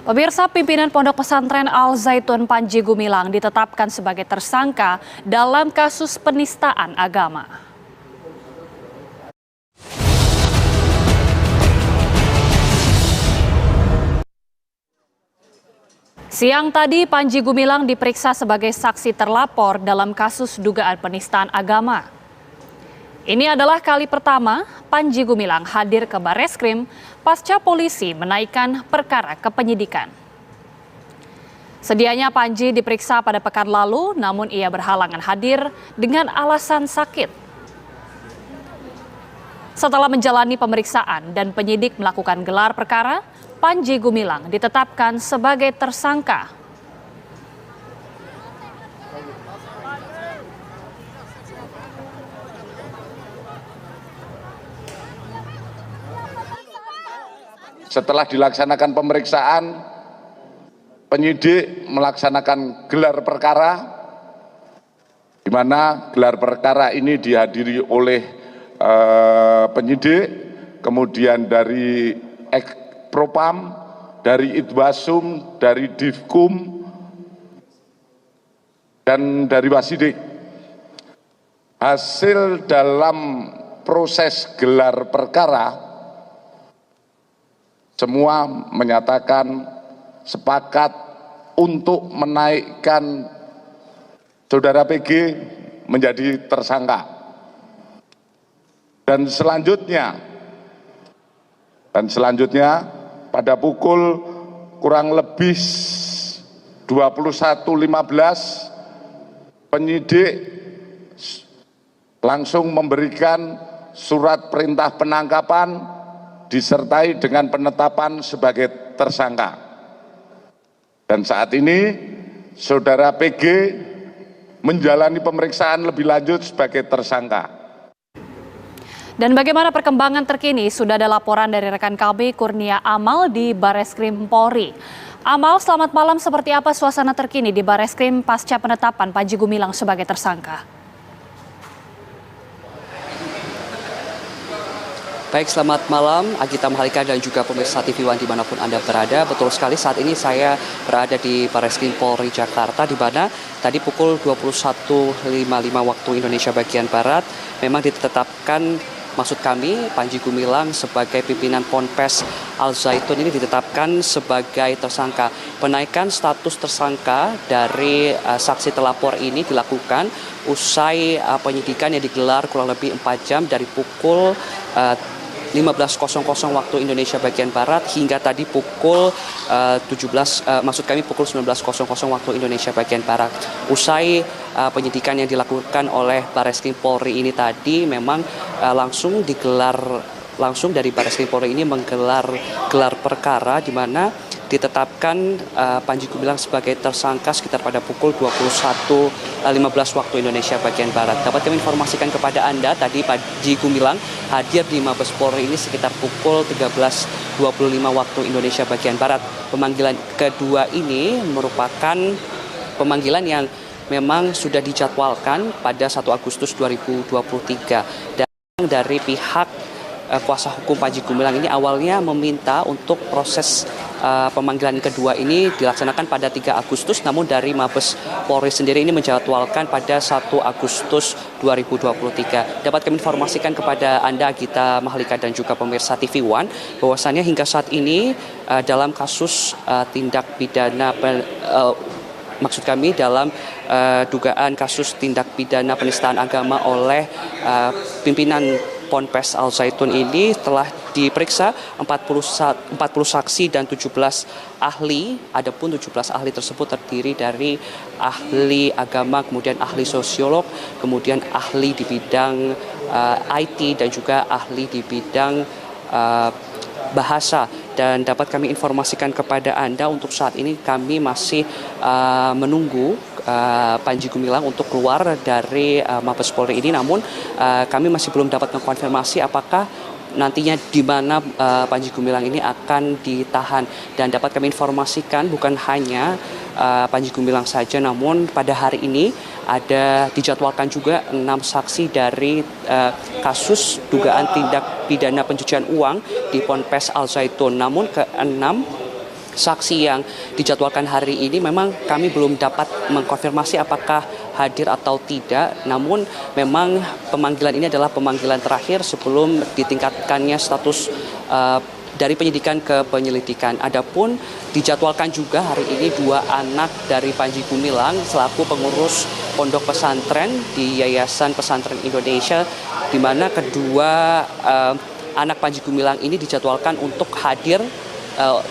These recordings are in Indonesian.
Pemirsa, pimpinan Pondok Pesantren Al Zaitun Panji Gumilang ditetapkan sebagai tersangka dalam kasus penistaan agama. Siang tadi, Panji Gumilang diperiksa sebagai saksi terlapor dalam kasus dugaan penistaan agama. Ini adalah kali pertama Panji Gumilang hadir ke Barreskrim pasca polisi menaikkan perkara ke penyidikan. Sedianya Panji diperiksa pada pekan lalu, namun ia berhalangan hadir dengan alasan sakit. Setelah menjalani pemeriksaan dan penyidik melakukan gelar perkara, Panji Gumilang ditetapkan sebagai tersangka. Setelah dilaksanakan pemeriksaan, penyidik melaksanakan gelar perkara, di mana gelar perkara ini dihadiri oleh penyidik, kemudian dari Propam, dari Itbasum, dari Divkum, dan dari Wasidik. Hasil dalam proses gelar perkara, semua menyatakan sepakat untuk menaikkan saudara PG menjadi tersangka. Dan selanjutnya pada pukul kurang lebih 21.15 penyidik langsung memberikan surat perintah penangkapan disertai dengan penetapan sebagai tersangka. Dan saat ini saudara PG menjalani pemeriksaan lebih lanjut sebagai tersangka. Dan bagaimana perkembangan terkini? Sudah ada laporan dari rekan kami Kurnia Amal di Barreskrim Polri. Amal, selamat malam. Seperti apa suasana terkini di Barreskrim pasca penetapan Panji Gumilang sebagai tersangka? Baik, selamat malam Agita Mahalika dan juga pemirsa TV One dimanapun Anda berada. Betul sekali, saat ini saya berada di Barreskrim Polri Jakarta, di mana tadi pukul 21.55 waktu Indonesia bagian Barat memang ditetapkan, maksud kami Panji Gumilang sebagai pimpinan Ponpes Al Zaitun ini ditetapkan sebagai tersangka. Penaikan status tersangka dari saksi terlapor ini dilakukan usai penyidikan yang digelar kurang lebih 4 jam dari pukul 15.00 waktu Indonesia bagian Barat hingga tadi pukul 19.00 waktu Indonesia bagian Barat. Usai penyidikan yang dilakukan oleh Barreskrim Polri ini tadi memang langsung dari Barreskrim Polri ini menggelar gelar perkara, di mana ditetapkan Panji Gumilang sebagai tersangka sekitar pada pukul 21.15 waktu Indonesia bagian Barat. Dapat kami informasikan kepada Anda, tadi Panji Gumilang hadir di Mabes Polri ini sekitar pukul 13.25 waktu Indonesia bagian Barat. Pemanggilan kedua ini merupakan pemanggilan yang memang sudah dijadwalkan pada 1 Agustus 2023. Dan dari pihak kuasa hukum Panji Gumilang ini awalnya meminta untuk proses pemanggilan kedua ini dilaksanakan pada 3 Agustus, namun dari Mabes Polri sendiri ini menjadwalkan pada 1 Agustus 2023. Dapat kami informasikan kepada Anda, Agita Mahalika dan juga pemirsa TV One, bahwasannya hingga saat ini dalam kasus tindak pidana maksud kami dalam dugaan kasus tindak pidana penistaan agama oleh pimpinan Ponpes Al Zaitun ini telah diperiksa 40 saksi dan 17 ahli. Adapun 17 ahli tersebut terdiri dari ahli agama, kemudian ahli sosiolog, kemudian ahli di bidang IT dan juga ahli di bidang bahasa. Dan dapat kami informasikan kepada Anda, untuk saat ini kami masih menunggu Panji Gumilang untuk keluar dari Mabes Polri ini, namun kami masih belum dapat mengkonfirmasi apakah nantinya di mana Panji Gumilang ini akan ditahan. Dan dapat kami informasikan bukan hanya Panji Gumilang saja, namun pada hari ini ada dijadwalkan juga 6 saksi dari kasus dugaan tindak pidana pencucian uang di Ponpes Al Zaitun. Namun ke-6 saksi yang dijadwalkan hari ini memang kami belum dapat mengkonfirmasi apakah hadir atau tidak. Namun memang pemanggilan ini adalah pemanggilan terakhir sebelum ditingkatkannya status dari penyidikan ke penyelidikan. Adapun dijadwalkan juga hari ini 2 anak dari Panji Gumilang selaku pengurus pondok pesantren di Yayasan Pesantren Indonesia, di mana kedua anak Panji Gumilang ini dijadwalkan untuk hadir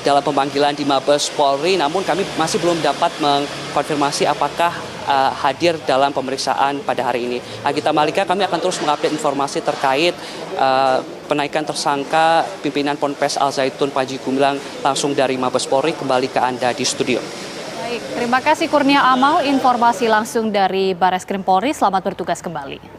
dalam pemanggilan di Mabes Polri, namun kami masih belum dapat mengkonfirmasi apakah hadir dalam pemeriksaan pada hari ini. Agita Malika, kami akan terus mengupdate informasi terkait penaikan tersangka pimpinan Ponpes Al Zaitun Panji Gumilang langsung dari Mabes Polri kembali ke Anda di studio. Baik, terima kasih Kurnia Amal, informasi langsung dari Bareskrim Polri. Selamat bertugas kembali.